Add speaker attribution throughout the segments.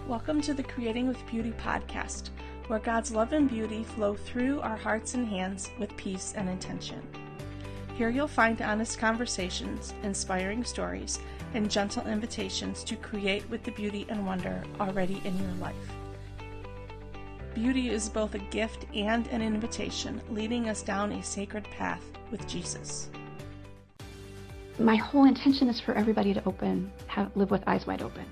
Speaker 1: Welcome to the Creating with Beauty podcast, where God's love and beauty flow through our hearts and hands with peace and intention. Here you'll find honest conversations, inspiring stories, and gentle invitations to create with the beauty and wonder already in your life. Beauty is both a gift and an invitation, leading us down a sacred path with Jesus.
Speaker 2: My whole intention is for everybody to live with eyes wide open,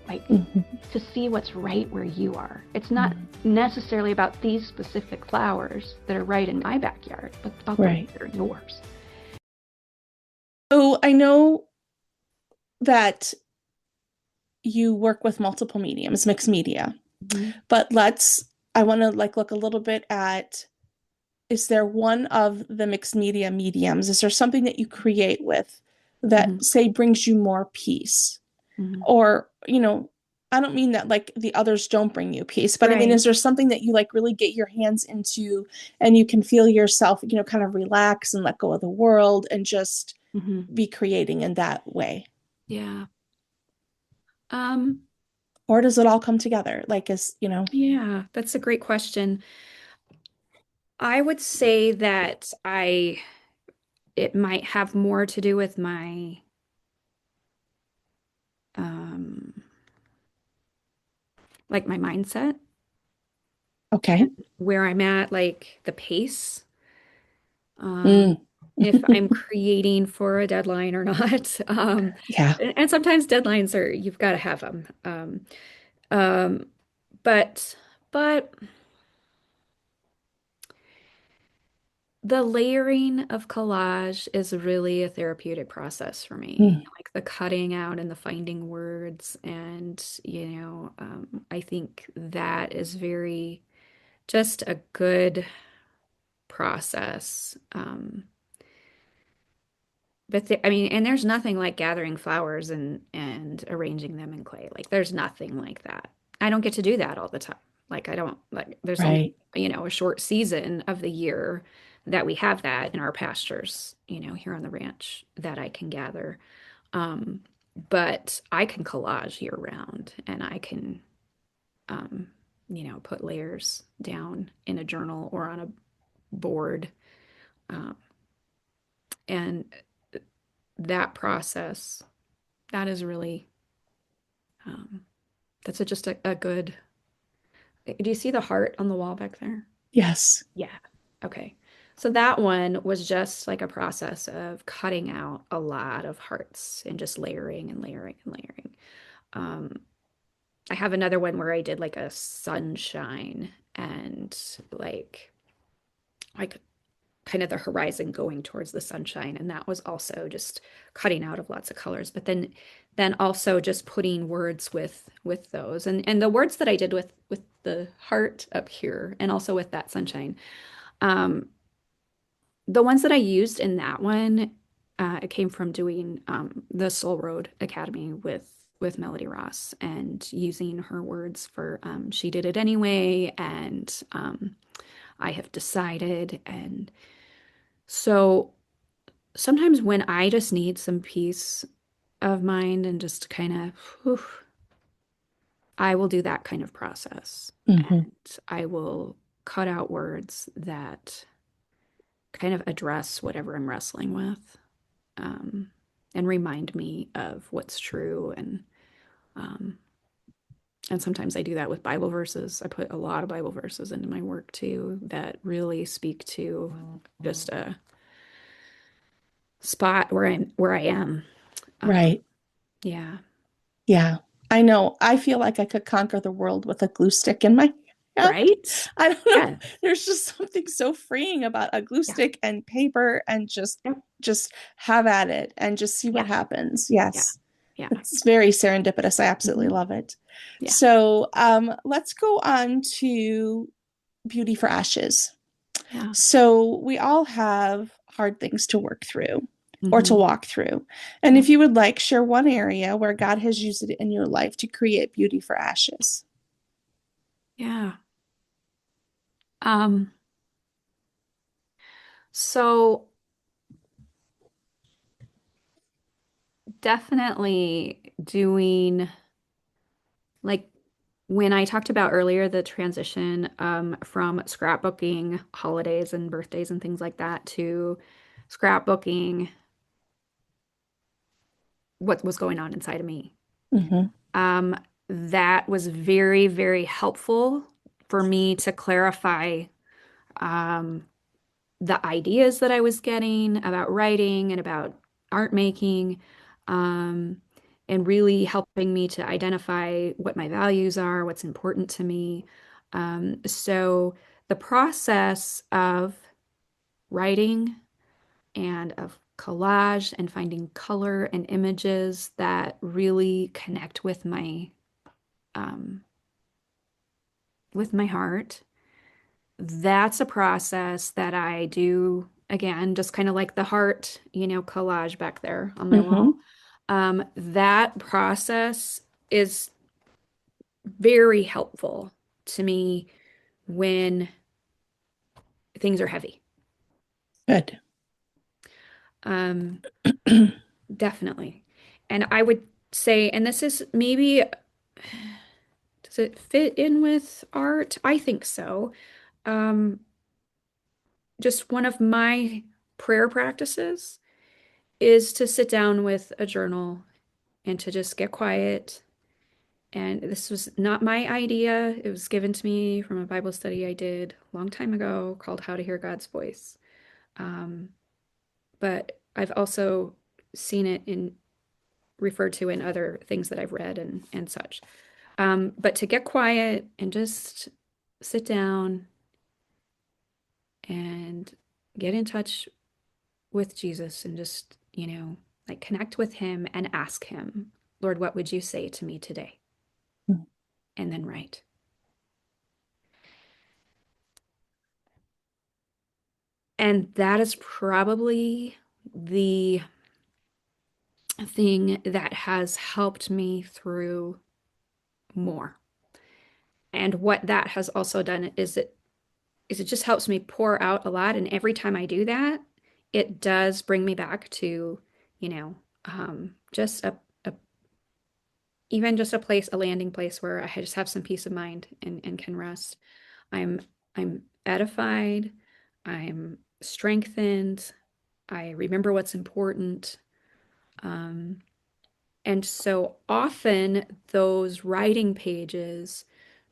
Speaker 2: like to see what's right where you are. It's not necessarily about these specific flowers that are right in my backyard, but about those that are yours.
Speaker 1: So I know that you work with multiple mediums, mixed media, but I want to look a little bit at, is there one of the mixed media mediums? Is there something that you create with that say brings you more peace? Or, I don't mean that the others don't bring you peace, but I mean, is there something that you really get your hands into and you can feel yourself, kind of relax and let go of the world and just be creating in that way?
Speaker 2: Yeah.
Speaker 1: Or does it all come together?
Speaker 2: Yeah, that's a great question. I would say that it might have more to do with my my mindset.
Speaker 1: Okay.
Speaker 2: Where I'm at, the pace. If I'm creating for a deadline or not.
Speaker 1: Yeah.
Speaker 2: And sometimes deadlines you've got to have them. But the layering of collage is really a therapeutic process for me. Like the cutting out and the finding words. And, I think that is just a good process. But and there's nothing like gathering flowers and arranging them in clay. There's nothing like that. I don't get to do that all the time. I don't there's only, a short season of the year that we have that in our pastures, here on the ranch that I can gather. But I can collage year round and I can, put layers down in a journal or on a board. And that process, that is really, that's just a good. Do you see the heart on the wall back there?
Speaker 1: Yes.
Speaker 2: Yeah. Okay. So that one was just like a process of cutting out a lot of hearts and just layering and layering and layering. I have another one where I did like a sunshine and like kind of the horizon going towards the sunshine, and that was also just cutting out of lots of colors, but then also just putting words with those, and the words that I did with the heart up here and also with that sunshine, the ones that I used in that one, it came from doing the Soul Road Academy with Melody Ross and using her words for she did it anyway, and I have decided. And so sometimes when I just need some peace of mind and just kind of, I will do that kind of process. And I will cut out words that kind of address whatever I'm wrestling with, and remind me of what's true. And sometimes I do that with Bible verses. I put a lot of Bible verses into my work too that really speak to just a spot where I am.
Speaker 1: Right.
Speaker 2: Yeah.
Speaker 1: Yeah. I know. I feel like I could conquer the world with a glue stick in my hand.
Speaker 2: Right?
Speaker 1: I don't know.
Speaker 2: Yeah.
Speaker 1: There's just something so freeing about a glue
Speaker 2: Yeah.
Speaker 1: stick and paper and just have at it and just see what happens. Yes.
Speaker 2: Yeah.
Speaker 1: It's very serendipitous. I absolutely love it.
Speaker 2: Yeah.
Speaker 1: So let's go on to Beauty for Ashes.
Speaker 2: Yeah.
Speaker 1: So we all have hard things to work through or to walk through. And if you would share one area where God has used it in your life to create beauty for ashes.
Speaker 2: Yeah. So definitely doing like when I talked about earlier the transition from scrapbooking holidays and birthdays and things like that to scrapbooking what was going on inside of me.
Speaker 1: Hmm.
Speaker 2: Um, that was very, very helpful for me to clarify um, the ideas that I was getting about writing and about art making, um, and really helping me to identify what my values are, what's important to me. So the process of writing and of collage and finding color and images that really connect um, with my heart. That's a process that I do again, just kind of like the heart, collage back there on my
Speaker 1: Hmm.
Speaker 2: wall. That process is very helpful to me when things are heavy.
Speaker 1: Good.
Speaker 2: Um, Definitely. And I would say, and this is maybe, does it fit in with art? I think so. Um, just one of my prayer practices is to sit down with a journal and to just get quiet. And this was not my idea. It was given to me from a Bible study I did a long time ago called How to Hear God's Voice. Um, but I've also seen it in referred to in other things that I've read and such. But to get quiet and just sit down and get in touch with Jesus and just, like connect with him and ask him, Lord, what would you say to me today? And then write. And that is probably the thing that has helped me through more. And what that has also done is it just helps me pour out a lot. And every time I do that, it does bring me back to, just a even just a place, a landing place where I just have some peace of mind and can rest. I'm I'm edified, I'm strengthened, I remember what's important. Um, and so often those writing pages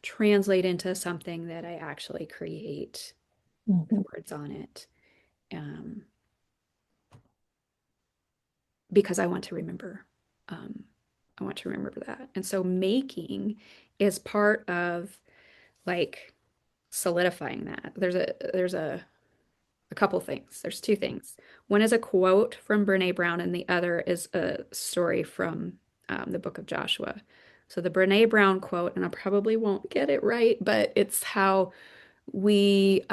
Speaker 2: translate into something that I actually create with
Speaker 1: Hmm.
Speaker 2: words on it. Um, because I want to remember. Um, I want to remember that. And so making is part of like solidifying that. There's a couple things. There's two things. One is a quote from Brene Brown, and the other is a story from the book of Joshua. So the Brene Brown quote, and I probably won't get it right, but it's how we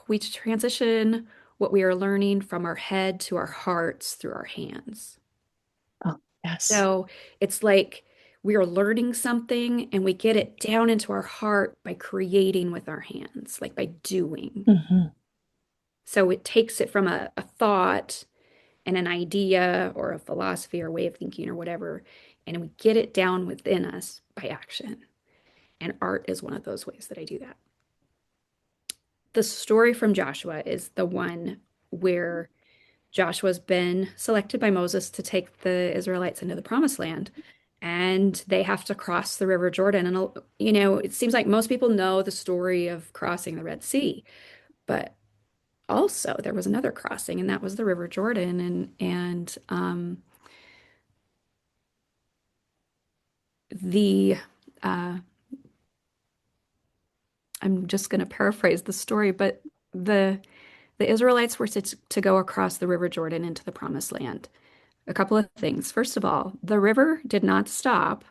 Speaker 2: we transition what we are learning from our head to our hearts through our hands.
Speaker 1: Oh, yes.
Speaker 2: So it's like we are learning something and we get it down into our heart by creating with our hands, like by doing.
Speaker 1: Hmm.
Speaker 2: So it takes it from a thought and an idea or a philosophy or way of thinking or whatever, and we get it down within us by action. And art is one of those ways that I do that. The story from Joshua is the one where Joshua's been selected by Moses to take the Israelites into the promised land. And they have to cross the River Jordan. And, it seems like most people know the story of crossing the Red Sea. But also, there was another crossing, and that was the River Jordan. And the uh, I'm just going to paraphrase the story, but the the Israelites were to go across the River Jordan into the promised land. A couple of things. First of all, the river did not stop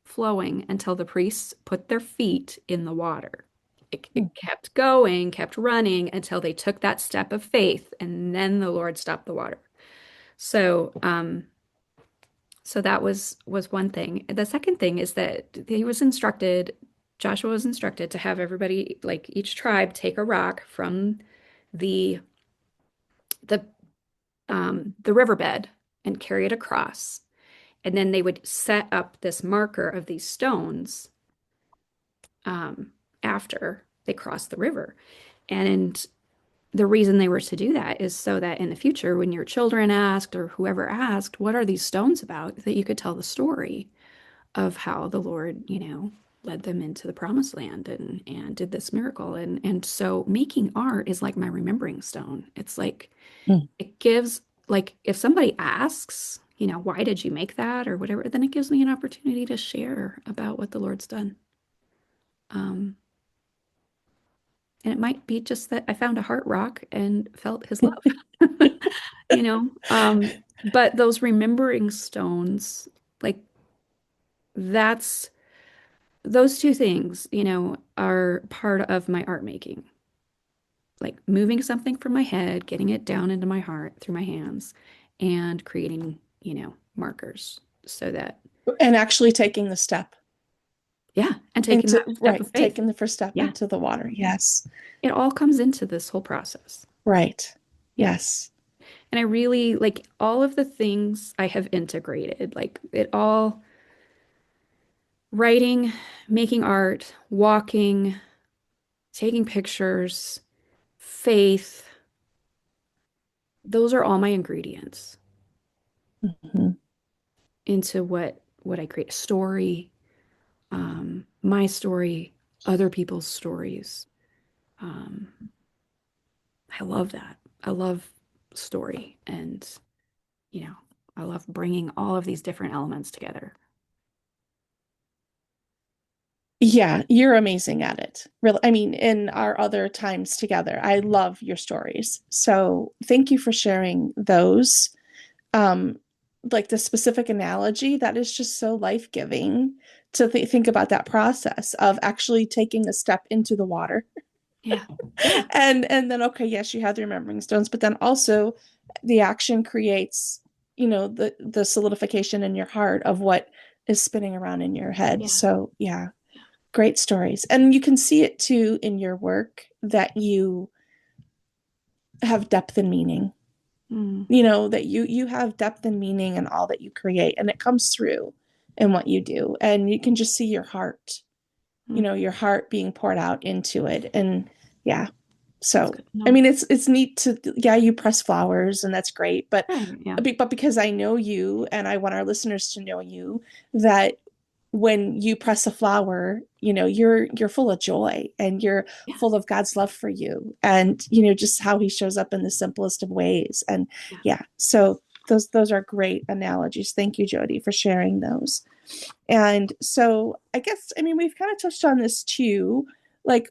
Speaker 2: flowing until the priests put their feet in the water. It kept going, kept running until they took that step of faith, and then the Lord stopped the water. So, so that was one thing. The second thing is that Joshua was instructed to have everybody, like each tribe, take a rock from the the the riverbed and carry it across. And then they would set up this marker of these stones um, after they crossed the river. And the reason they were to do that is so that in the future, when your children asked or whoever asked, what are these stones about, that you could tell the story of how the Lord, led them into the promised land and did this miracle. And so making art is like my remembering stone. It's like
Speaker 1: Mm.
Speaker 2: it gives like if somebody asks, why did you make that or whatever, then it gives me an opportunity to share about what the Lord's done. Um, and it might be just that I found a heart rock and felt his love, you know. But those remembering stones, like that's those two things, are part of my art making. Like moving something from my head, getting it down into my heart through my hands, and creating, markers so that,
Speaker 1: And actually taking the step
Speaker 2: yeah, and taking
Speaker 1: into,
Speaker 2: that step
Speaker 1: right,
Speaker 2: of faith.
Speaker 1: taking the first step
Speaker 2: Yeah,
Speaker 1: into the water. Yes.
Speaker 2: it all comes into this whole process.
Speaker 1: Right.
Speaker 2: Yeah.
Speaker 1: Yes.
Speaker 2: And I really like all of the things I have integrated, like it all writing, making art, walking, taking pictures, faith, those are all my ingredients
Speaker 1: Mhm.
Speaker 2: into what I create. Story, my story, other people's stories. Um, I love that. I love story and, you know, I love bringing all of these different elements together.
Speaker 1: Yeah, you're amazing at it. Really, I mean, in our other times together, I love your stories. So thank you for sharing those. Um, like the specific analogy, that is just so life-giving to think about that process of actually taking a step into the water.
Speaker 2: Yeah. Yeah.
Speaker 1: And then okay, yes, you have the remembering stones, but then also the action creates, the solidification in your heart of what is spinning around in your head.
Speaker 2: Yeah.
Speaker 1: So yeah, great stories. And you can see it too in your work that you have depth and meaning.
Speaker 2: Mm,
Speaker 1: That you have depth and meaning in all that you create, and it comes through in what you do. And you can just see your heart,
Speaker 2: mm.
Speaker 1: your heart being poured out into it. And yeah.
Speaker 2: That's
Speaker 1: So,
Speaker 2: good to
Speaker 1: I
Speaker 2: know.
Speaker 1: mean, it's neat to, yeah, you press flowers and that's great, but
Speaker 2: Right. Yeah.
Speaker 1: because I know you and I want our listeners to know you, that when you press a flower, you're full of joy and you're
Speaker 2: Yeah.
Speaker 1: full of God's love for you and just how he shows up in the simplest of ways. And
Speaker 2: Yeah.
Speaker 1: yeah, so those are great analogies. Thank you, Jodi, for sharing those. And so I guess, I mean, we've kind of touched on this too, like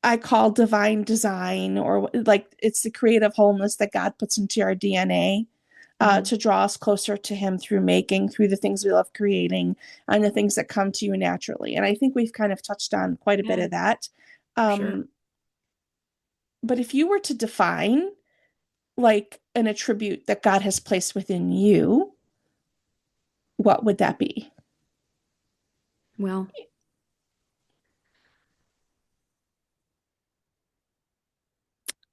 Speaker 1: I call divine design, or like it's the creative wholeness that God puts into our DNA,
Speaker 2: Mhm.
Speaker 1: to draw us closer to Him through making, through the things we love creating, and the things that come to you naturally. And I think we've kind of touched on quite a bit
Speaker 2: Yeah,
Speaker 1: of that.
Speaker 2: for sure.
Speaker 1: Um, but if you were to define like an attribute that God has placed within you, what would that be?
Speaker 2: Well,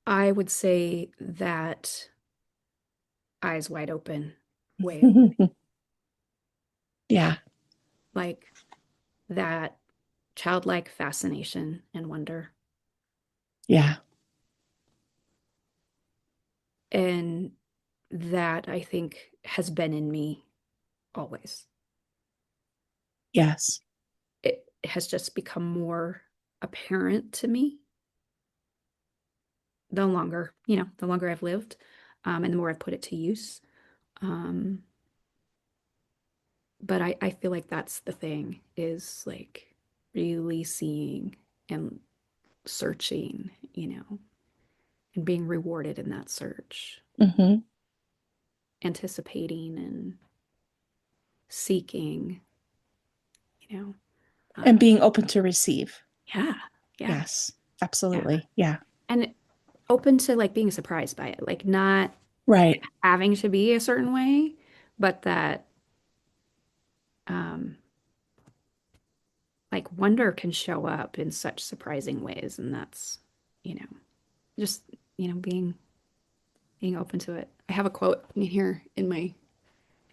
Speaker 2: I would say that eyes wide open way of living,
Speaker 1: Yeah,
Speaker 2: like that childlike fascination and wonder.
Speaker 1: yeah,
Speaker 2: And that I think has been in me always.
Speaker 1: yes,
Speaker 2: It has just become more apparent to me the longer I've lived, and the more I've put it to use. Um, but I feel like that's the thing is like really seeing and searching, and being rewarded in that search,
Speaker 1: hmm
Speaker 2: anticipating and seeking, you know.
Speaker 1: and
Speaker 2: Uh,
Speaker 1: being open to receive.
Speaker 2: yeah, yeah,
Speaker 1: Yes,
Speaker 2: yeah.
Speaker 1: absolutely. Yeah,
Speaker 2: And open to like being surprised by it, like not
Speaker 1: right.
Speaker 2: having to be a certain way, but that um like wonder can show up in such surprising ways. And that's, you know, just, being open to it. I have a quote in here in my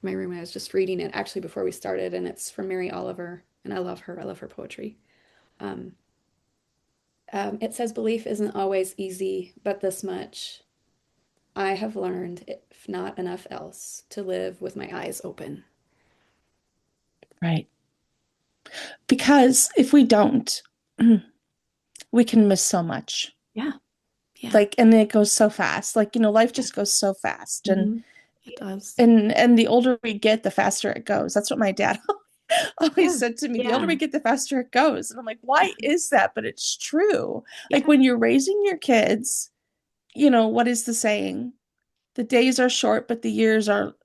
Speaker 2: my room and I was just reading it actually before we started, and it's from Mary Oliver, and I love her. I love her poetry. Um, it says, belief isn't always easy, but this much I have learned, if not enough else, to live with my eyes open.
Speaker 1: Right. Because if we don't, we can miss so much.
Speaker 2: Yeah, yeah.
Speaker 1: Like, and it goes so fast. Like, life
Speaker 2: Yeah.
Speaker 1: just goes so fast. And
Speaker 2: Hmm. It does.
Speaker 1: and the older we get, the faster it goes. That's what my dad always
Speaker 2: Yeah.
Speaker 1: said to me. The older we
Speaker 2: Yeah.
Speaker 1: get, the faster it goes. And I'm like,
Speaker 2: Yeah.
Speaker 1: why is that? But it's true. Like
Speaker 2: Yeah.
Speaker 1: when you're raising your kids, what is the saying? The days are short, but the years are,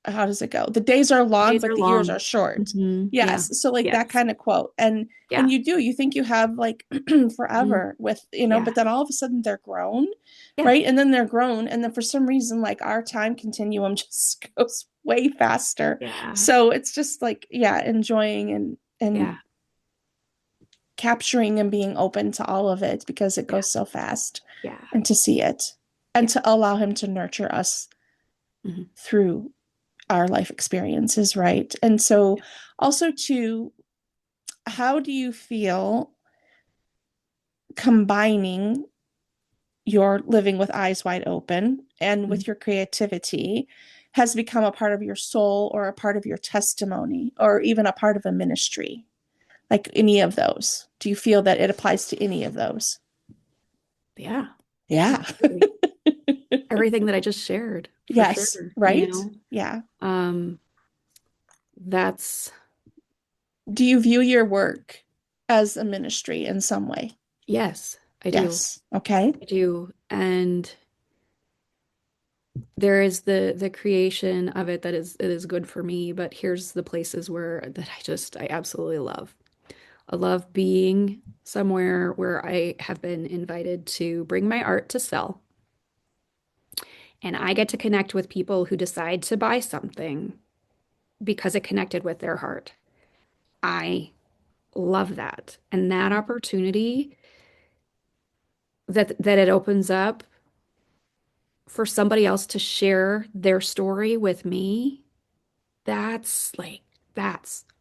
Speaker 1: how does it go? The days are long,
Speaker 2: Days
Speaker 1: but
Speaker 2: are
Speaker 1: the years are
Speaker 2: long.
Speaker 1: short.
Speaker 2: Yeah.
Speaker 1: Yes. So like that
Speaker 2: Yes.
Speaker 1: kind of quote. And
Speaker 2: Yeah.
Speaker 1: you think you have like
Speaker 2: Mhm.
Speaker 1: forever with,
Speaker 2: Yeah.
Speaker 1: but then all of a sudden they're grown,
Speaker 2: Yeah.
Speaker 1: right? And then they're grown. And then for some reason, like our time continuum just goes way faster.
Speaker 2: Yeah.
Speaker 1: So it's just like, yeah, enjoying and
Speaker 2: Yeah.
Speaker 1: capturing and being open to all of it because it
Speaker 2: Yeah.
Speaker 1: goes so fast
Speaker 2: Yeah.
Speaker 1: and to see it and
Speaker 2: Yeah.
Speaker 1: to allow him to nurture us
Speaker 2: Hmm.
Speaker 1: through our life experiences, right? And so also to how do you feel combining your living with eyes wide open and
Speaker 2: Hmm.
Speaker 1: with your creativity has become a part of your soul or a part of your testimony or even a part of a ministry? Like any of those? Do you feel that it applies to any of those?
Speaker 2: Yeah.
Speaker 1: Yeah.
Speaker 2: Absolutely. Everything that I just shared, for
Speaker 1: Yes,
Speaker 2: sure,
Speaker 1: right? Yeah.
Speaker 2: That's
Speaker 1: Do you view your work as a ministry in some way?
Speaker 2: yes, I do.
Speaker 1: Yes. Okay.
Speaker 2: I do. And there is the creation of it that is good for me, but here's the places where that I absolutely love. I love being somewhere where I have been invited to bring my art to sell, and I get to connect with people who decide to buy something because it connected with their heart. I love that. And that opportunity that it opens up for somebody else to share their story with me, that's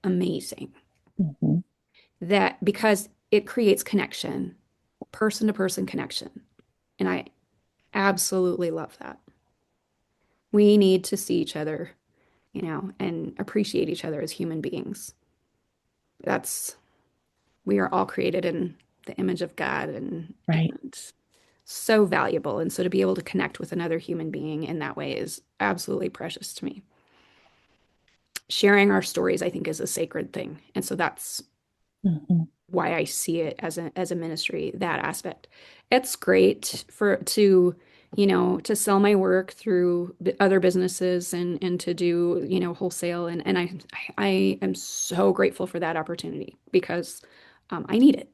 Speaker 2: amazing.
Speaker 1: Mhm.
Speaker 2: That because it creates connection, person to person connection. And I absolutely love that. We need to see each other, and appreciate each other as human beings. That's we are all created in the image of God,
Speaker 1: Right.
Speaker 2: and so valuable. And so to be able to connect with another human being in that way is absolutely precious to me. Sharing our stories, I think, is a sacred thing. And so that's
Speaker 1: Mhm.
Speaker 2: why I see it as a ministry, that aspect. It's great to sell my work through other businesses and to do, wholesale. And I am so grateful for that opportunity because I need it.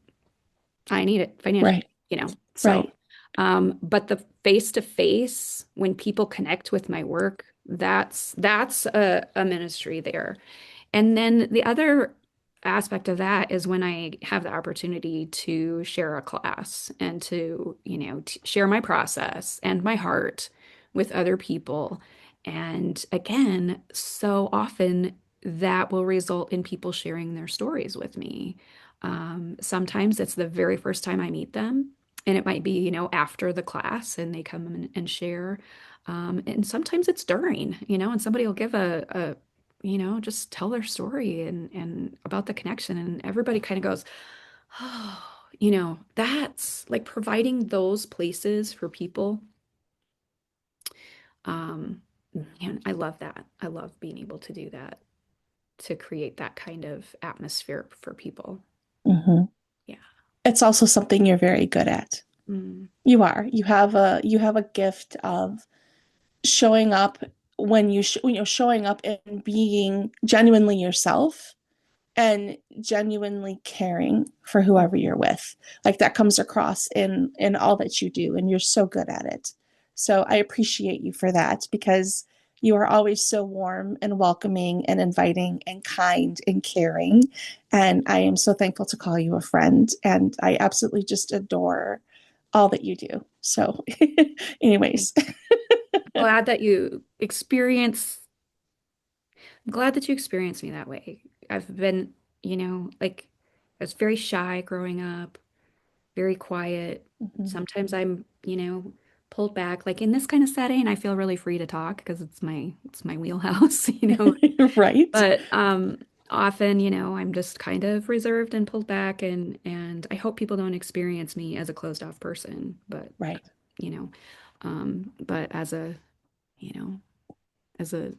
Speaker 2: I need it financially,
Speaker 1: Right.
Speaker 2: So,
Speaker 1: Right.
Speaker 2: but the face to face, when people connect with my work, that's a ministry there. And then the other aspect of that is when I have the opportunity to share a class and to, share my process and my heart with other people. And again, so often that will result in people sharing their stories with me. Sometimes it's the very first time I meet them, and it might be, after the class and they come and share. And sometimes it's during, and somebody will give just tell their story and about the connection. And everybody kind of goes, oh, that's like providing those places for people. Um, Man, I love that. I love being able to do that, to create that kind of atmosphere for people.
Speaker 1: Mhm.
Speaker 2: Yeah.
Speaker 1: It's also something you're very good at.
Speaker 2: Mm.
Speaker 1: You are. You have a gift of showing up showing up and being genuinely yourself and genuinely caring for whoever you're with. Like that comes across in all that you do, and you're so good at it. So I appreciate you for that because you are always so warm and welcoming and inviting and kind and caring. And I am so thankful to call you a friend. And I absolutely just adore all that you do. So,
Speaker 2: Thank
Speaker 1: anyways,
Speaker 2: you. Glad that you experience I'm glad that you experienced me that way. I've been, like I was very shy growing up, very quiet.
Speaker 1: Mhm.
Speaker 2: Sometimes I'm, pulled back. Like in this kind of setting, I feel really free to talk because it's my wheelhouse,
Speaker 1: Right,
Speaker 2: But often, I'm just kind of reserved and pulled back and I hope people don't experience me as a closed off person, but
Speaker 1: right,
Speaker 2: you know, but you know, as a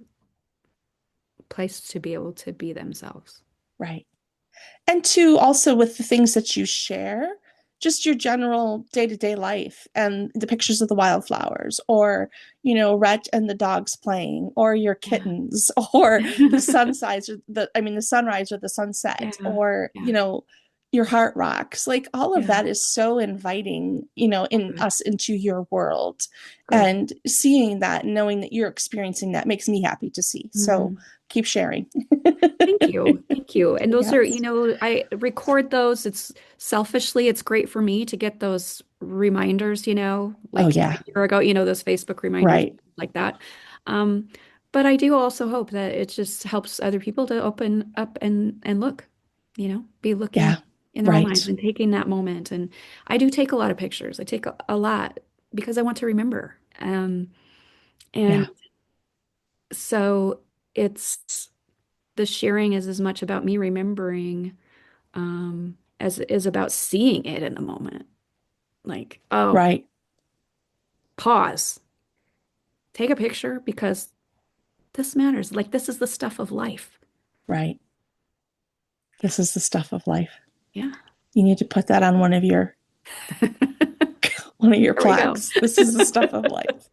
Speaker 2: place to be able to be themselves.
Speaker 1: right. And two, also with the things that you share, just your general day-to-day life and the pictures of the wildflowers, or, Rhett and the dogs playing, or your
Speaker 2: Yeah.
Speaker 1: kittens, or the sunrise, or the sunrise or the sunset,
Speaker 2: Yeah.
Speaker 1: or,
Speaker 2: Yeah.
Speaker 1: your heart rocks. Like all of
Speaker 2: Yeah.
Speaker 1: that is so inviting,
Speaker 2: Oh,
Speaker 1: in
Speaker 2: good.
Speaker 1: us into your world.
Speaker 2: Good.
Speaker 1: And seeing that, knowing that you're experiencing that makes me happy to see. So
Speaker 2: Mhm.
Speaker 1: keep sharing.
Speaker 2: Thank you. Thank you. And those are,
Speaker 1: Yes.
Speaker 2: I record those. It's selfishly, it's great for me to get those reminders,
Speaker 1: Oh,
Speaker 2: like a
Speaker 1: yeah.
Speaker 2: year ago, those Facebook reminders
Speaker 1: Right.
Speaker 2: like that. Um, but I do also hope that it just helps other people to open up and look, be looking
Speaker 1: Yeah.
Speaker 2: in their own minds
Speaker 1: Right.
Speaker 2: and taking that moment. And I do take a lot of pictures. I take a lot because I want to remember. And
Speaker 1: Yeah.
Speaker 2: so it's the sharing is as much about me remembering as it is about seeing it in the moment. Like, oh,
Speaker 1: Right.
Speaker 2: pause, take a picture because this matters. Like, this is the stuff of life.
Speaker 1: Right. This is the stuff of life.
Speaker 2: Yeah.
Speaker 1: You need to put that on one of your
Speaker 2: There we go.
Speaker 1: plaques. This is the stuff of life.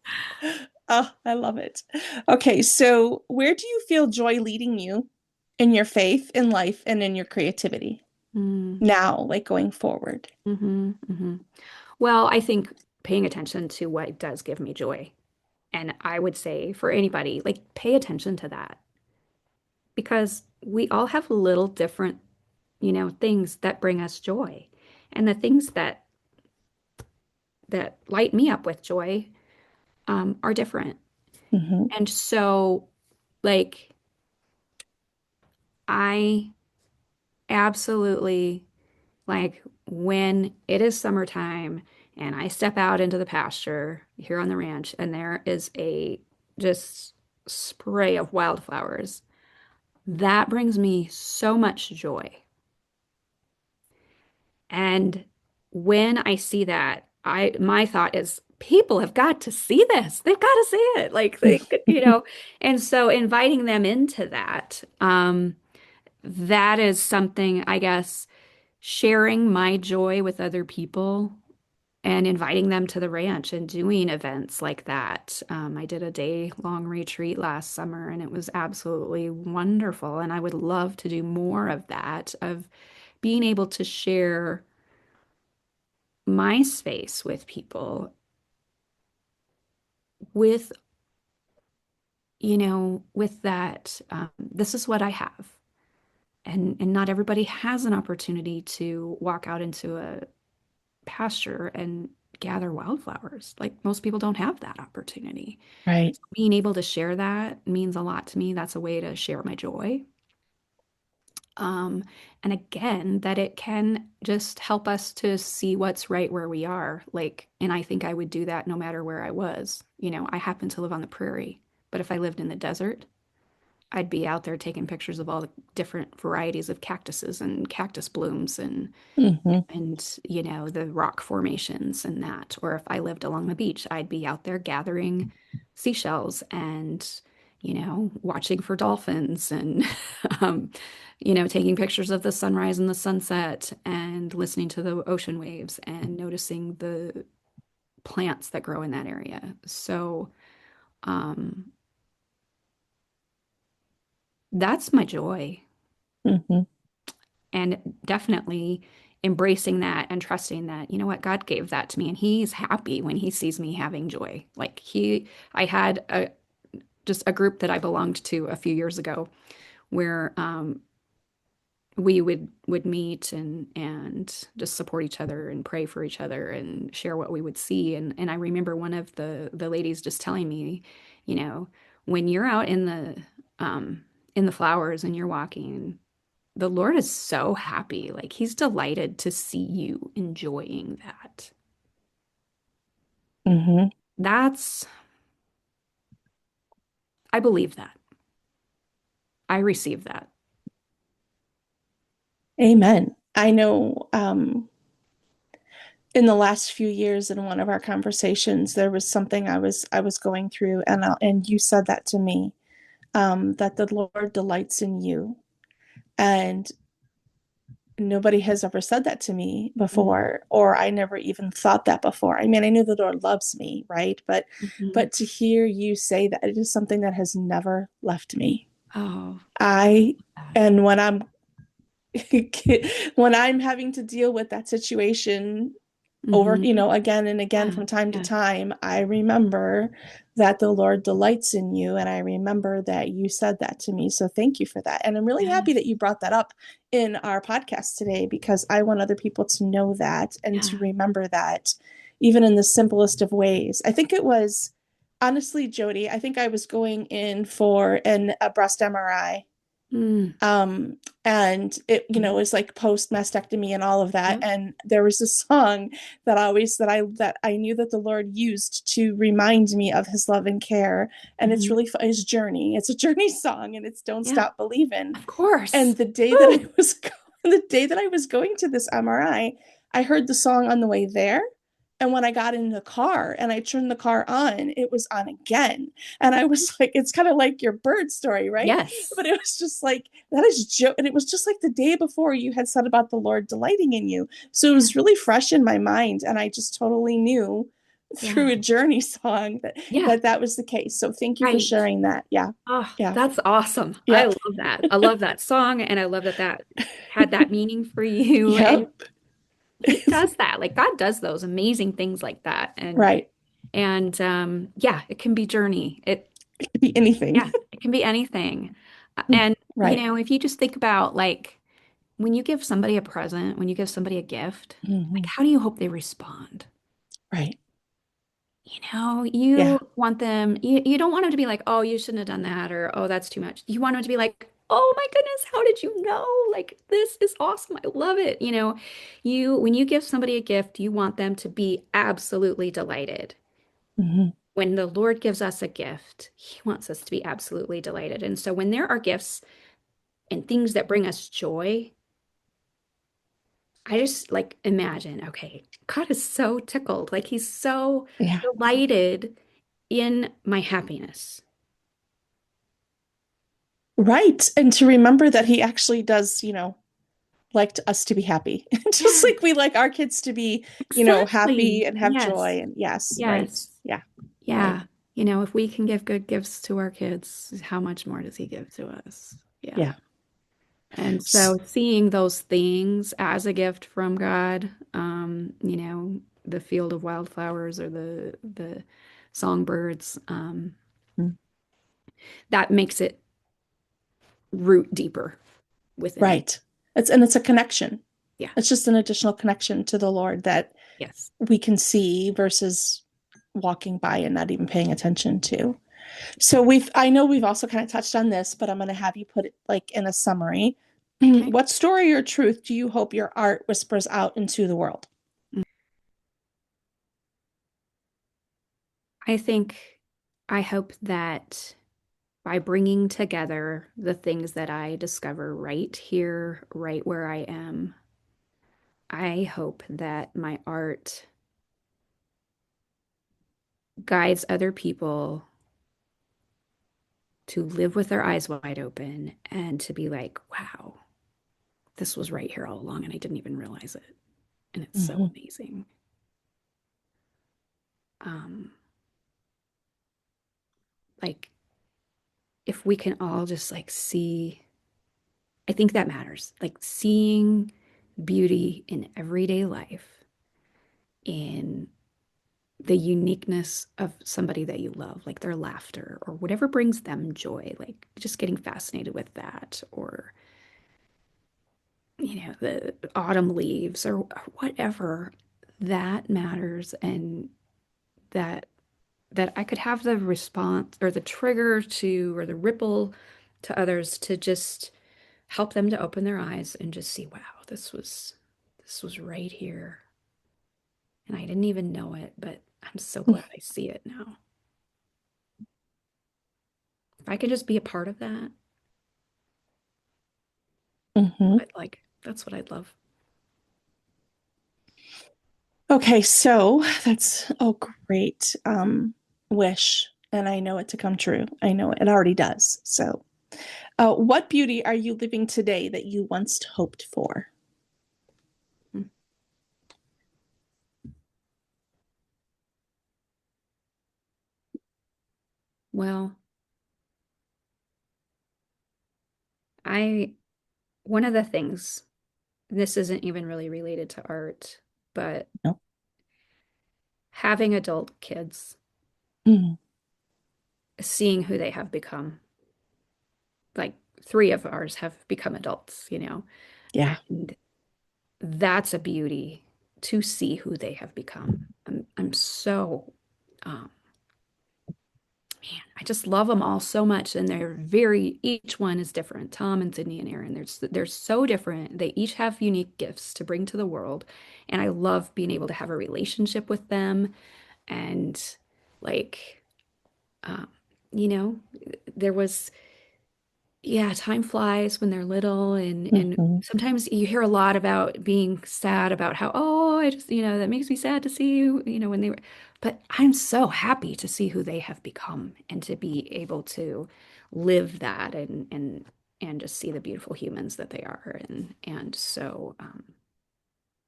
Speaker 1: Oh, I love it. Okay, so where do you feel joy leading you in your faith, in life, and in your creativity
Speaker 2: Mm,
Speaker 1: now, like going forward?
Speaker 2: hmm. Well, I think paying attention to what does give me joy. And I would say for anybody, like, pay attention to that because we all have little different, things that bring us joy. And the things that light me up with joy are different.
Speaker 1: Hmm.
Speaker 2: And so, like, I absolutely like when it is summertime and I step out into the pasture here on the ranch and there is a just spray of wildflowers. That brings me so much joy. And when I see that, my thought is people have got to see this. They've got to see it. Like and so inviting them into that, that is something, I guess, sharing my joy with other people and inviting them to the ranch and doing events like that. I did a day-long retreat last summer and it was absolutely wonderful. And I would love to do more of that, of being able to share my space with people with, with that, this is what I have. And not everybody has an opportunity to walk out into a pasture and gather wildflowers. Like most people don't have that opportunity.
Speaker 1: Right.
Speaker 2: Being able to share that means a lot to me. That's a way to share my joy. Um, and again, that it can just help us to see what's right where we are. Like, and I think I would do that no matter where I was. I happen to live on the prairie, but if I lived in the desert, I'd be out there taking pictures of all the different varieties of cactuses and cactus blooms
Speaker 1: Hmm.
Speaker 2: and the rock formations and that. Or if I lived along the beach, I'd be out there gathering seashells and watching for dolphins and um, taking pictures of the sunrise and the sunset and listening to the ocean waves and noticing the plants that grow in that area. So um, that's my joy.
Speaker 1: Hmm.
Speaker 2: And definitely embracing that and trusting that, what, God gave that to me and he's happy when he sees me having joy. Like I had just a group that I belonged to a few years ago where we would meet and just support each other and pray for each other and share what we would see. And I remember one of the ladies just telling me, you know, when you're out um in the flowers and you're walking, the Lord is so happy. Like he's delighted to see you enjoying that.
Speaker 1: Hmm.
Speaker 2: That's, I believe that. I receive that.
Speaker 1: Amen. I know in the last few years in one of our conversations there was something I was going through and you said that to me, that the Lord delights in you. And nobody has ever said that to me before, or I never even thought that before. I mean, I knew the Lord loves me, right? But
Speaker 2: Mhm.
Speaker 1: but to hear you say that, it is something that has never left me.
Speaker 2: Oh,
Speaker 1: I
Speaker 2: that.
Speaker 1: and when I'm when I'm having to deal with that situation over,
Speaker 2: Hmm.
Speaker 1: again and again
Speaker 2: Yeah,
Speaker 1: from time to
Speaker 2: yeah,
Speaker 1: time, I remember that the Lord delights in you. And I remember that you said that to me. So thank you for that. And I'm really happy
Speaker 2: yes,
Speaker 1: that you brought that up in our podcast today, because I want other people to know that and to
Speaker 2: yeah.
Speaker 1: remember that, even in the simplest of ways. I think it was, honestly, Jodi, I think I was going in for a breast MRI,
Speaker 2: Mm.
Speaker 1: um and it
Speaker 2: Mhm.
Speaker 1: was like post mastectomy and all of that,
Speaker 2: Yep.
Speaker 1: and there was a song that I knew that the Lord used to remind me of his love and care. And it's
Speaker 2: Hmm.
Speaker 1: really his journey. It's a journey song, and it's Don't
Speaker 2: Yeah,
Speaker 1: Stop Believing.
Speaker 2: of course.
Speaker 1: And the day that I
Speaker 2: Woo!
Speaker 1: was the day that I was going to this MRI, I heard the song on the way there. And when I got in the car and I turned the car on, it was on again. And I was like, it's kind of like your bird story, right?
Speaker 2: Yes.
Speaker 1: But it was just like, that is Joe. And it was just like the day before you had said about the Lord delighting in you. So it
Speaker 2: Yeah,
Speaker 1: was really fresh in my mind. And I just totally knew through
Speaker 2: yeah,
Speaker 1: a journey song that
Speaker 2: yeah.
Speaker 1: that was the case. So thank you for
Speaker 2: Right.
Speaker 1: sharing that. Yeah.
Speaker 2: Oh,
Speaker 1: Yeah.
Speaker 2: that's awesome. I
Speaker 1: Yep.
Speaker 2: love that. I love that song, and I love that that had that meaning for you. And
Speaker 1: Yep.
Speaker 2: he does that. Like God does those amazing things like that.
Speaker 1: Right.
Speaker 2: And yeah, it can be journey.
Speaker 1: It could be anything.
Speaker 2: Yeah, it can be anything. And
Speaker 1: Right.
Speaker 2: if you just think about like when you give somebody a present, when you give somebody a gift, like
Speaker 1: Hmm.
Speaker 2: how do you hope they respond?
Speaker 1: Right.
Speaker 2: You
Speaker 1: Yeah.
Speaker 2: want them, you don't want them to be like, oh, you shouldn't have done that, or oh, that's too much. You want them to be like, oh my goodness, how did you know? Like, this is awesome. I love it. When you give somebody a gift, you want them to be absolutely delighted.
Speaker 1: Hmm.
Speaker 2: When the Lord gives us a gift, He wants us to be absolutely delighted. And so when there are gifts and things that bring us joy, I just like imagine, okay, God is so tickled. Like, He's so
Speaker 1: Yeah.
Speaker 2: delighted in my happiness.
Speaker 1: Right. And to remember that he actually does, like us to be happy. Just
Speaker 2: Yeah,
Speaker 1: like we like our kids to be, happy
Speaker 2: exactly.
Speaker 1: and have
Speaker 2: Yes.
Speaker 1: joy. And yes, right.
Speaker 2: Yes.
Speaker 1: Yeah. Right.
Speaker 2: Yeah. If we can give good gifts to our kids, how much more does He give to us? Yeah.
Speaker 1: Yeah.
Speaker 2: And
Speaker 1: S-
Speaker 2: so seeing those things as a gift from God, the field of wildflowers or the songbirds, that makes it root deeper within me.
Speaker 1: Right. It's a connection.
Speaker 2: Yeah.
Speaker 1: It's just an additional connection to the Lord that
Speaker 2: Yes.
Speaker 1: we can see versus walking by and not even paying attention to. So I know we've also kind of touched on this, but I'm going to have you put it like in a summary.
Speaker 2: Okay.
Speaker 1: What story or truth do you hope your art whispers out into the world?
Speaker 2: I think I hope that by bringing together the things that I discover right here, right where I am, I hope that my art guides other people to live with their eyes wide open and to be like, wow, this was right here all along and I didn't even realize it. And it's so
Speaker 1: Hmm.
Speaker 2: amazing. Um, like if we can all just like see, I think that matters. Like seeing beauty in everyday life, in the uniqueness of somebody that you love, like their laughter or whatever brings them joy, like just getting fascinated with that, or the autumn leaves or whatever that matters, and that I could have the response or the trigger to or the ripple to others to just help them to open their eyes and just see, wow, this was right here. And I didn't even know it, but I'm so glad I see it now. If I could just be a part of that,
Speaker 1: Hmm.
Speaker 2: that's what I'd love.
Speaker 1: Okay, so that's a great wish, and I know it to come true. I know it already does. So, what beauty are you living today that you once hoped for?
Speaker 2: Mm. Well, I, one of the things, this isn't even really related to art, but
Speaker 1: No.
Speaker 2: having adult kids,
Speaker 1: Mm,
Speaker 2: seeing who they have become, like three of ours have become adults,
Speaker 1: yeah.
Speaker 2: and that's a beauty to see who they have become. I'm so, um, man, I just love them all so much, and each one is different. Tom and Sydney and Aaron, they're so different. They each have unique gifts to bring to the world, and I love being able to have a relationship with them. And like, um, you know, there was yeah, time flies when they're little, and
Speaker 1: Hmm.
Speaker 2: sometimes you hear a lot about being sad about how, oh, I just, that makes me sad to see you, when they were, but I'm so happy to see who they have become and to be able to live that and just see the beautiful humans that they are. And so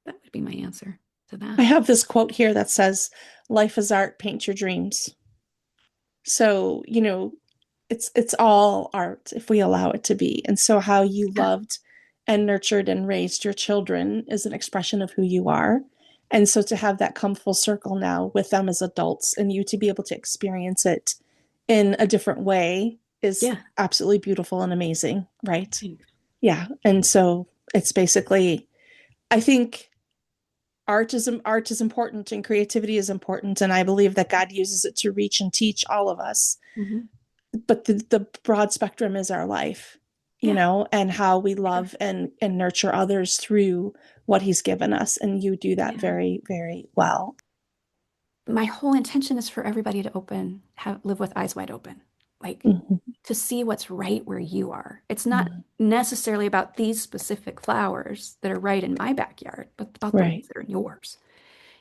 Speaker 2: that would be my answer to
Speaker 1: I
Speaker 2: that.
Speaker 1: have this quote here that says, "Life is art, paint your dreams." So, it's all art if we allow it to be. And so how you
Speaker 2: Yeah.
Speaker 1: loved and nurtured and raised your children is an expression of who you are. And so to have that come full circle now with them as adults and you to be able to experience it in a different way is
Speaker 2: Yeah.
Speaker 1: absolutely beautiful and amazing, right?
Speaker 2: Thanks.
Speaker 1: Yeah. And so it's basically, I think art is important and creativity is important, and I believe that God uses it to reach and teach all of us,
Speaker 2: Hmm.
Speaker 1: but the broad spectrum is our life,
Speaker 2: Yeah,
Speaker 1: and how we
Speaker 2: sure.
Speaker 1: love and nurture others through what he's given us, and you do that
Speaker 2: Yeah.
Speaker 1: very, very well.
Speaker 2: My whole intention is for everybody to live with eyes wide open, like
Speaker 1: Hmm.
Speaker 2: to see what's right where you are. It's not
Speaker 1: Hmm.
Speaker 2: necessarily about these specific flowers that are right in my backyard, but about the
Speaker 1: Right.
Speaker 2: ones that are in yours,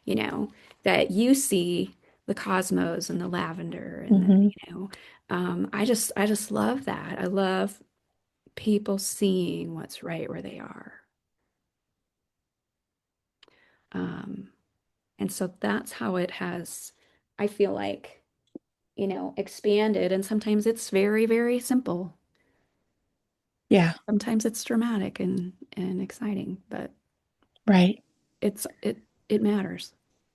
Speaker 2: you know, that you see the cosmos and the lavender and
Speaker 1: Hmm.
Speaker 2: I just love that. I love people seeing what's right where they are. Um, and so that's how it has, I feel like, expanded. And sometimes it's very, very simple.
Speaker 1: Yeah.
Speaker 2: Sometimes it's dramatic and exciting, but
Speaker 1: Right.
Speaker 2: it's it matters.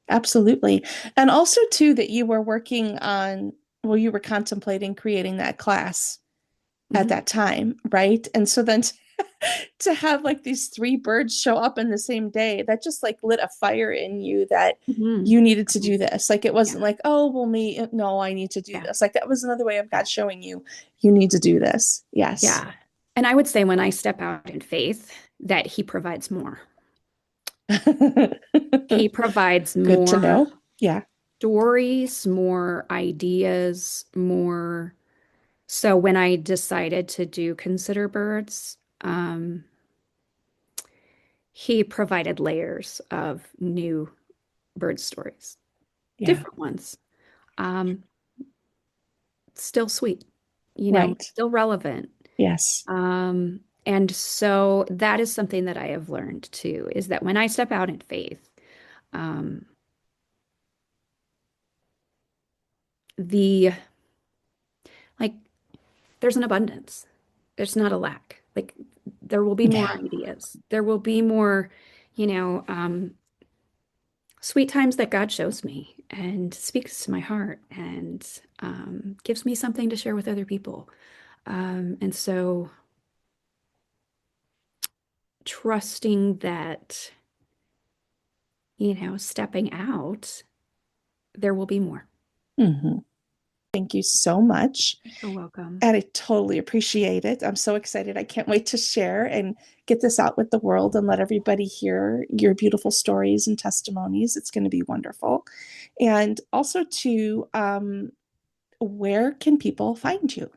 Speaker 1: Absolutely. And also too that you were working on, well, you were contemplating creating that class at
Speaker 2: Hmm.
Speaker 1: that time, right? And so then to have like these three birds show up in the same day, that just like lit a fire in you that
Speaker 2: Hmm.
Speaker 1: you needed to do this. Like it
Speaker 2: Yeah,
Speaker 1: wasn't like, oh, well, me, no, I need to do
Speaker 2: yeah,
Speaker 1: this. Like that was another way of God showing you you need to do this. Yes.
Speaker 2: yeah. And I would say when I step out in faith, that he provides more. He provides
Speaker 1: Good to
Speaker 2: more
Speaker 1: know. Yeah.
Speaker 2: stories, more ideas, more. So when I decided to do Consider Birds, he provided layers of new bird stories,
Speaker 1: Yeah.
Speaker 2: different ones, um, still sweet,
Speaker 1: Right.
Speaker 2: still relevant.
Speaker 1: Yes.
Speaker 2: And so that is something that I have learned too, is that when I step out in faith, um, the like there's an abundance. There's not a lack. Like there will be more
Speaker 1: Yeah.
Speaker 2: ideas. There will be more, you know, um, sweet times that God shows me and speaks to my heart and gives me something to share with other people. And so trusting that, stepping out, there will be more.
Speaker 1: Hmm. Thank you so much.
Speaker 2: You're welcome.
Speaker 1: And I totally appreciate it. I'm so excited. I can't wait to share and get this out with the world and let everybody hear your beautiful stories and testimonies. It's going to be wonderful. And also, to where can people find you?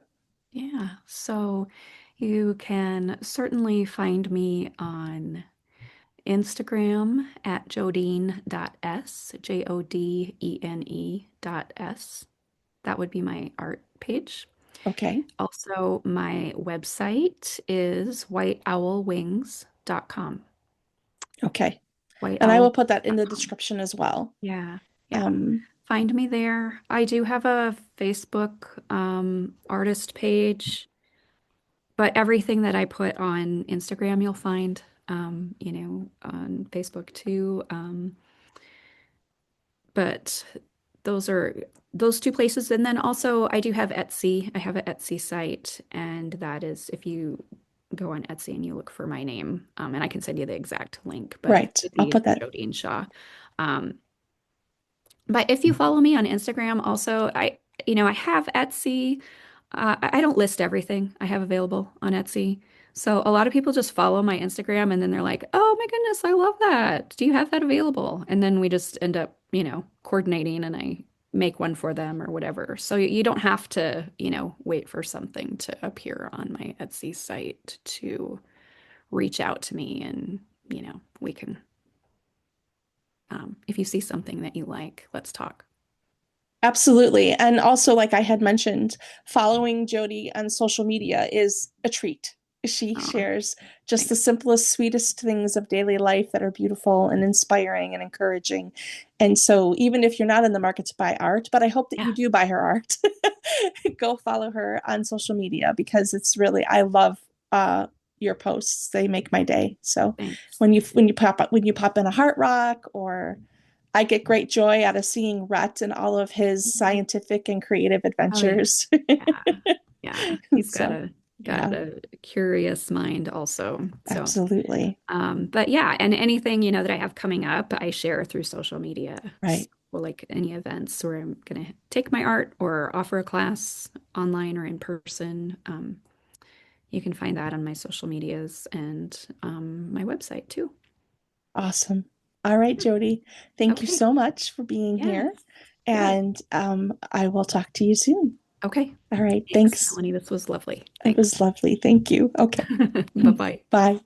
Speaker 2: Yeah, so you can certainly find me on Instagram at jodine.s, Jodene.s. That would be my art page.
Speaker 1: Okay.
Speaker 2: Also, my website is whiteowlwings.com.
Speaker 1: Okay. And I will put that in the
Speaker 2: Whiteowl.com.
Speaker 1: description as well.
Speaker 2: Yeah, yeah.
Speaker 1: Um,
Speaker 2: Find me there. I do have a Facebook artist page, but everything that I put on Instagram, you'll find, on Facebook too. But those are those two places. And then also, I do have Etsy. I have an Etsy site, and that is if you go on Etsy and you look for my name, and I can send you the exact link, but
Speaker 1: right. I'll
Speaker 2: Etsy is
Speaker 1: put that.
Speaker 2: Jodi Shaw. Um, But if you follow me on Instagram, also, I have Etsy. I don't list everything I have available on Etsy. So a lot of people just follow my Instagram and then they're like, oh my goodness, I love that. Do you have that available? And then we just end up, coordinating and I make one for them or whatever. So you don't have to, wait for something to appear on my Etsy site to reach out to me and, we can, if you see something that you like, let's talk.
Speaker 1: Absolutely. And also, like I had mentioned, following Jodi on social media is a treat. She
Speaker 2: Aw,
Speaker 1: shares just the
Speaker 2: thanks.
Speaker 1: simplest, sweetest things of daily life that are beautiful and inspiring and encouraging. And so, even if you're not in the market to buy art, but I hope that
Speaker 2: Yeah,
Speaker 1: you do buy her art, go follow her on social media because it's really, I love your posts. They make my day. So
Speaker 2: thanks.
Speaker 1: when you pop in a heart rock, or I get great joy out of seeing Rhett and all of his
Speaker 2: Mhm.
Speaker 1: scientific and creative
Speaker 2: Oh yeah.
Speaker 1: adventures.
Speaker 2: Yeah. Yeah. He's got
Speaker 1: So,
Speaker 2: a
Speaker 1: yeah,
Speaker 2: curious mind also. So,
Speaker 1: absolutely.
Speaker 2: but yeah, and anything, that I have coming up, I share through social media. So,
Speaker 1: Right.
Speaker 2: like any events where I'm gonna take my art or offer a class online or in person, you can find that on my social medias and my website too.
Speaker 1: Awesome. All right, Jodi. Thank you
Speaker 2: Okay.
Speaker 1: so much for being
Speaker 2: Yes.
Speaker 1: here.
Speaker 2: Yes.
Speaker 1: And I will talk to you soon.
Speaker 2: Okay.
Speaker 1: All right.
Speaker 2: Thanks,
Speaker 1: Thanks.
Speaker 2: Melanie. This was lovely.
Speaker 1: It
Speaker 2: Thanks.
Speaker 1: was lovely. Thank you. Okay.
Speaker 2: Bye-bye.
Speaker 1: Bye.